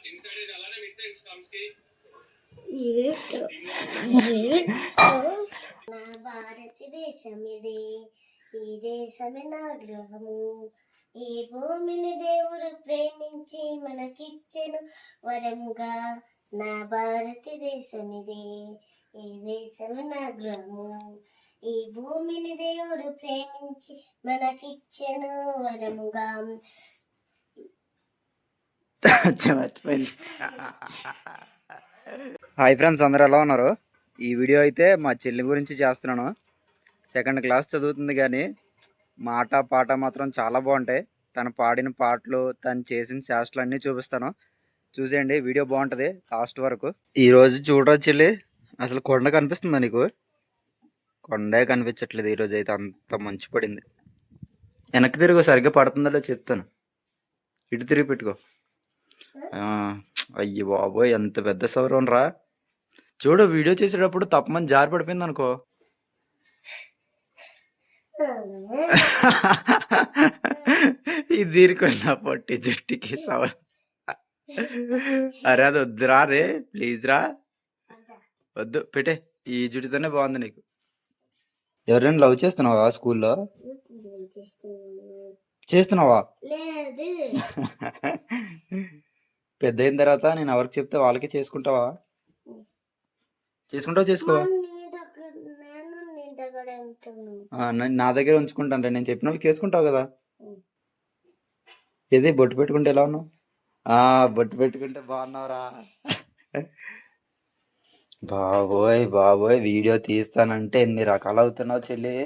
నా భారతదేశం ఇదే, ఈ దేశమే నా గృహము. ఈ భూమిని దేవుడు ప్రేమించి మనకిచ్చెను వరముగా. నా భారతదేశం ఇదే, ఈ దేశమే నా గృహము. ఈ భూమిని దేవుడు ప్రేమించి మనకిచ్చెను వరముగా. హాయ్ ఫ్రెండ్స్, అందరూ ఎలా ఉన్నారు? ఈ వీడియో అయితే మా చెల్లి గురించి చేస్తున్నాను. 2nd క్లాస్ చదువుతుంది, కానీ మాట పాట మాత్రం చాలా బాగుంటాయి. తను పాడిన పాటలు, తను చేసిన చేష్టలు అన్నీ చూపిస్తాను. చూసేయండి, వీడియో బాగుంటుంది లాస్ట్ వరకు. ఈరోజు చూడరా చెల్లి, అసలు కొండ కనిపిస్తుందా నీకు? కొండే కనిపించట్లేదు ఈరోజు అయితే, అంత మంచు పడింది. వెనక్కి తిరుగు, సరిగ్గా పడుతుందో చెప్తాను. ఇటు తిరిగి పెట్టుకో. అయ్యి బాబోయ్, ఎంత పెద్ద సౌరం రా. చూడు, వీడియో చేసేటప్పుడు తప్పమని జారి పడిపోయింది అనుకో. ఇది తీరుకున్నా పొట్టి జుట్టుకి సౌరం. అరే అది వద్దురా రే, ప్లీజ్ రా, వద్దు, పెట్టే. ఈ జుట్టుతోనే బాగుంది నీకు. ఎవరైనా లవ్ చేస్తున్నావా? స్కూల్లో చేస్తున్నావా? పెద్ద అయిన తర్వాత నేను ఎవరికి చెప్తే వాళ్ళకి చేసుకుంటావా? చేసుకుంటావా? చేసుకో. నా దగ్గర ఉంచుకుంటాను. నేను చెప్పిన వాళ్ళకి చేసుకుంటావు కదా. ఏది బొట్టు పెట్టుకుంటే ఎలా ఉన్నావు? బొట్టు పెట్టుకుంటే బాగున్నావురా. బాబోయ్ బాబోయ్, వీడియో తీస్తానంటే ఎన్ని రకాలు అవుతున్నావు చెల్లి.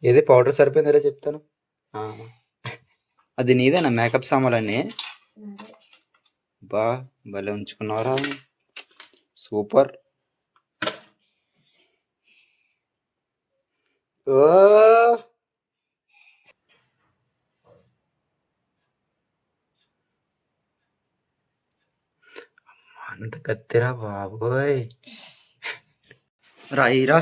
ఏది పౌడర్ సరిపోయిందిరా చెప్తాను. అది నీదేనా మేకప్ సామాన్లన్నీ? బా భలే ఉంచుకున్నారా, సూపర్. ఓ అంత కత్తిరా బాబోయ్. రాయిరా.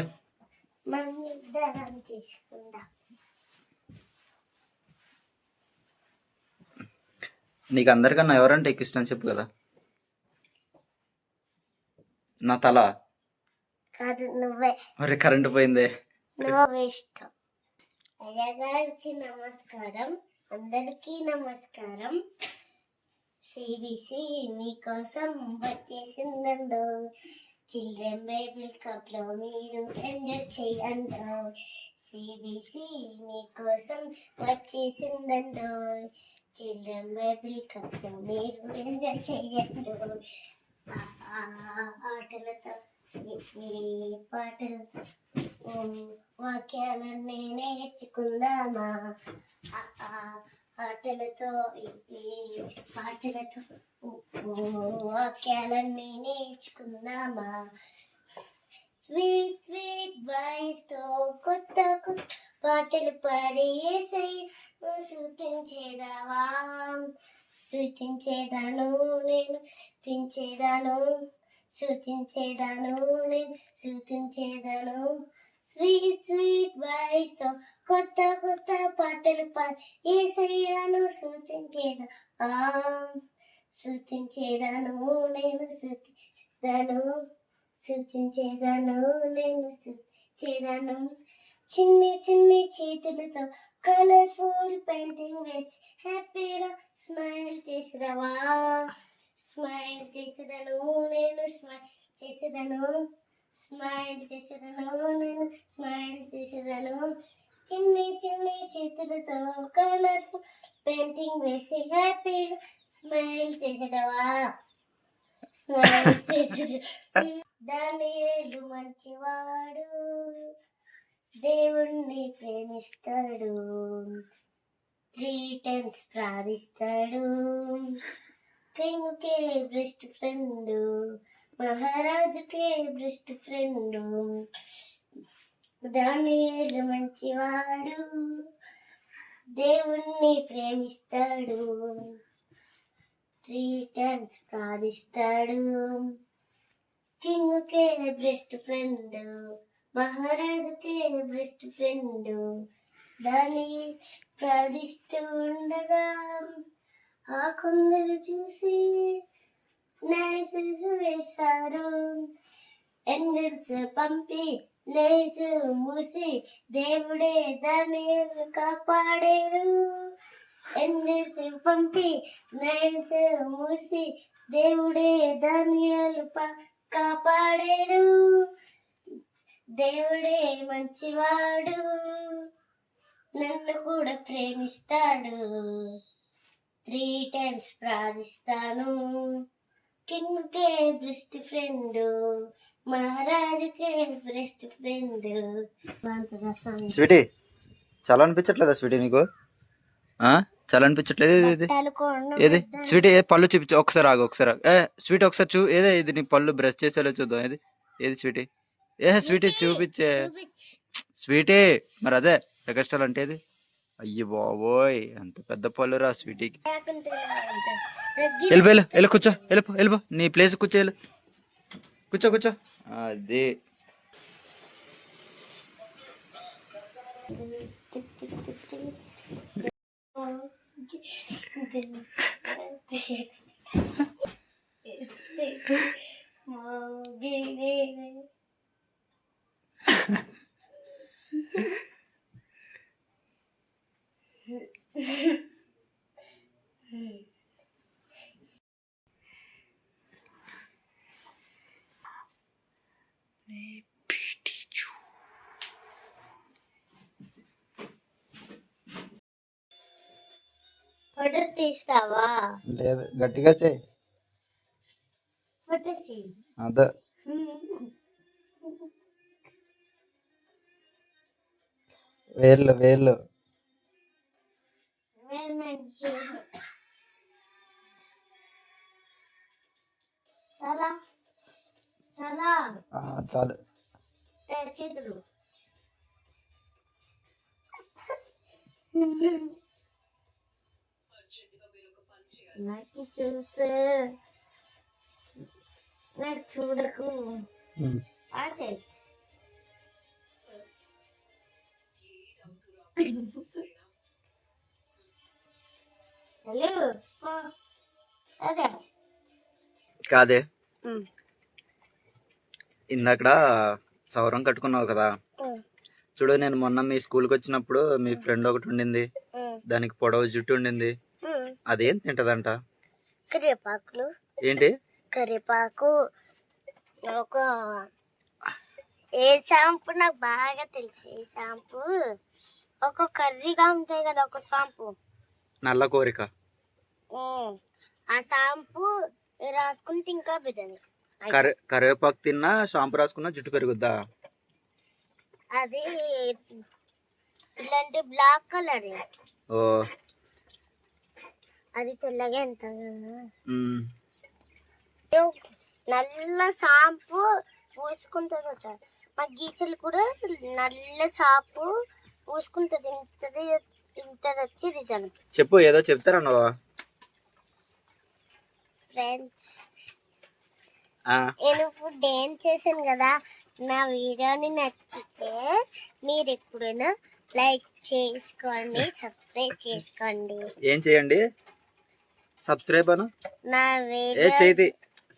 నీకు అందరికన్నా ఎవరంటే ఎక్కువ ఇష్టం చెప్పు కదా. నా తల కాదు, నువ్వే. మరి కరెంట్ పోయిందే. నువ్వే ఇష్టం. అయ్యగారికి నమస్కారం, అందరికీ నమస్కారం. సిబిసి మీకోసం వచ్చేసిందండో. చిల్డ్రన్ బైబిల్ కప్ లో మీరు ఎంజాయ్ చేయండి. సిబిసి మీకోసం వచ్చేసిందండో. చిల్డ్రన్ బైబిల్ కప్ లో మీరు ఎంజాయ్ చేయండి. ఆటలతో, పాటలతో వాక్యాలన్నీ నేర్చుకుందామా. ఆటలతో, పాటలతో వాక్యాలన్నీ నేర్చుకుందామా. స్వీట్ స్వీట్ వాయిస్ తో కొత్త కొత్త పాటలు పాడి యేసయ్యను స్తుతించేదావా. స్తుతించేదాను నేను, స్తుతించేదాను, స్తుతించేదాను నేను, స్తుతించేదాను. స్వీట్ స్వీట్ వాయిస్ తో కొత్త కొత్త పాటలు పాడి యేసయ్యను స్తుతించేదా. స్తుతించేదాను నేను, స్తుతించేదాను, స్తుతించేదాను నేను, స్తుతించేదాను. చిన్ని చిన్ని చేతులతో కలర్ఫుల్ పెయింటింగ్ వేసి హ్యాపీగా స్మైల్ చేసేదావా. స్మైల్ చేసేదాను నేను, స్మైల్ చేసేదాను, స్మైల్ చేసేదాను నేను, స్మైల్ చేసేదాను. చిన్ని చిన్ని చేతులతో కలర్ఫుల్ పెయింటింగ్ వేసి హ్యాపీగా స్మైల్ చేసేదావా. స్మైల్ చేసేదా. దానియేలు మంచివాడు, దేవుణ్ణి ప్రేమిస్తాడు, 3 times ప్రార్థిస్తాడు. కింగ్కే బెస్ట్ ఫ్రెండ్, మహారాజుకే బెస్ట్ ఫ్రెండ్. దానియేలు మంచివాడు, దేవుణ్ణి ప్రేమిస్తాడు, 3 times ప్రార్థిస్తాడు. కింగ్కే బెస్ట్ ఫ్రెండ్, మహారాజుకే బెస్ట్ ఫ్రెండ్. దాన్ని ప్రార్థిస్తూ ఉండగా ఆ కొందరు చూసి నైసెస్ వేశారు. ఏంజల్స్ పంపి నైస్ మూసి దేవుడే దాన్ని కాపాడారు. ఏంజల్స్ పంపి నైస్ మూసి దేవుడే దానియాలు కాపాడారు. దేవుడే మంచివాడు, నన్ను కూడా ప్రేమిస్తాడు. 3 times ప్రార్థిస్తాను. కింగ్ కే బెస్ట్ ఫ్రెండ్, మహారాజుకే బెస్ట్ ఫ్రెండ్. స్వీటీ చాలా అనిపించట్లేదా స్వీటీ నీకు? చాలా అనిపించట్లేదు. ఏది ఏది స్వీటీ? ఏ పళ్ళు చూపించు ఒకసారి, ఆగు ఒకసారి. స్వీటీ ఒకసారి ఏదే ఇది నీ పళ్ళు బ్రష్ చేసేలా చూద్దాం. ఏది ఏది స్వీటీ? స్వీటీ చూపించే స్వీటీ. మరి అదే ఎగస్ట్రాల్ అంటే ఏది? అయ్యి బాబోయ్, అంత పెద్ద పళ్ళు రా స్వీటీకి. వెళ్ళిపో కూర్చో, వెళ్ళిపో నీ ప్లేస్ కూర్చో, కూర్చో. అది ఫోటో తీస్తావా? లేదు, గట్టిగా చేయి. ఫోటో తీ. అదే వేళ్ళు చాలు. చేతులు నాకు చూస్తే నాకు చూడకు. హలో అదే కాదే, ఇందాక సౌరం కట్టుకున్నావు కదా చూడు. నేను మొన్న మీ స్కూల్కి వచ్చినప్పుడు మీ ఫ్రెండ్ ఒకటి ఉండింది, దానికి పొడవు జుట్టు ఉండింది. అదేం తింటదంట? కరివేపాకులు. ఏంటి? కరివేపాకు. ఒక ఏ షాంపూ నాకు బాగా తెలుసు. ఏ షాంపూ ఒక కర్రీగా ఉంటాయి కదా, ఒక షాంపూ నల్ల కోరిక. ఆ షాంపూ రాసుకుంటే ఇంకా బిడ్డని. కరివేపాకు తిన్నా షాంపూ రాసుకున్నా జుట్టు పెరుగుద్దా? అది ఇలాంటి బ్లాక్ కలర్. ఓ, అది తెల్లగా ఎంత నల్ల షాంపూ పూసుకుంటుంది. మా గీచలు కూడా నల్ల షాంపూ పూసుకుంటుంది. ఇంతది వచ్చేది దానికి. చెప్పు, ఏదో చెప్తారా నువ్వు? ఫ్రెండ్స్, నేను ఇప్పుడు డాన్స్ చేశాను కదా, నా వీడియోని నచ్చితే మీరు ఎప్పుడైనా లైక్ చేసుకోండి, సబ్స్క్రైబ్ చేసుకోండి. ఏం చేయండి? సబ్స్క్రైబ్ అను. నా వీడియో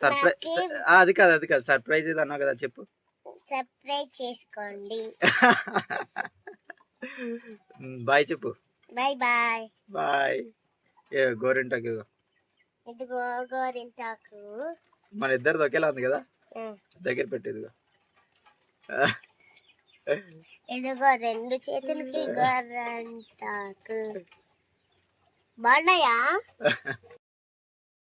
సర్ప్రైజ్. అది కాదు సర్ప్రైజ్ ఇది అన్నావు కదా, చెప్పు. సబ్స్క్రైబ్ చేసుకోండి. బాయ్ చెప్పు. Bye bye bye. గోరింటాకు ఇదిగో, గోరింటాకు మన ఇద్దరిది ఒకేలా ఉంది కదా, దగ్గర పెట్టేదిగో. ఇదిగో 2 చేతులకి గోరింటాకు. బాగున్నాయా?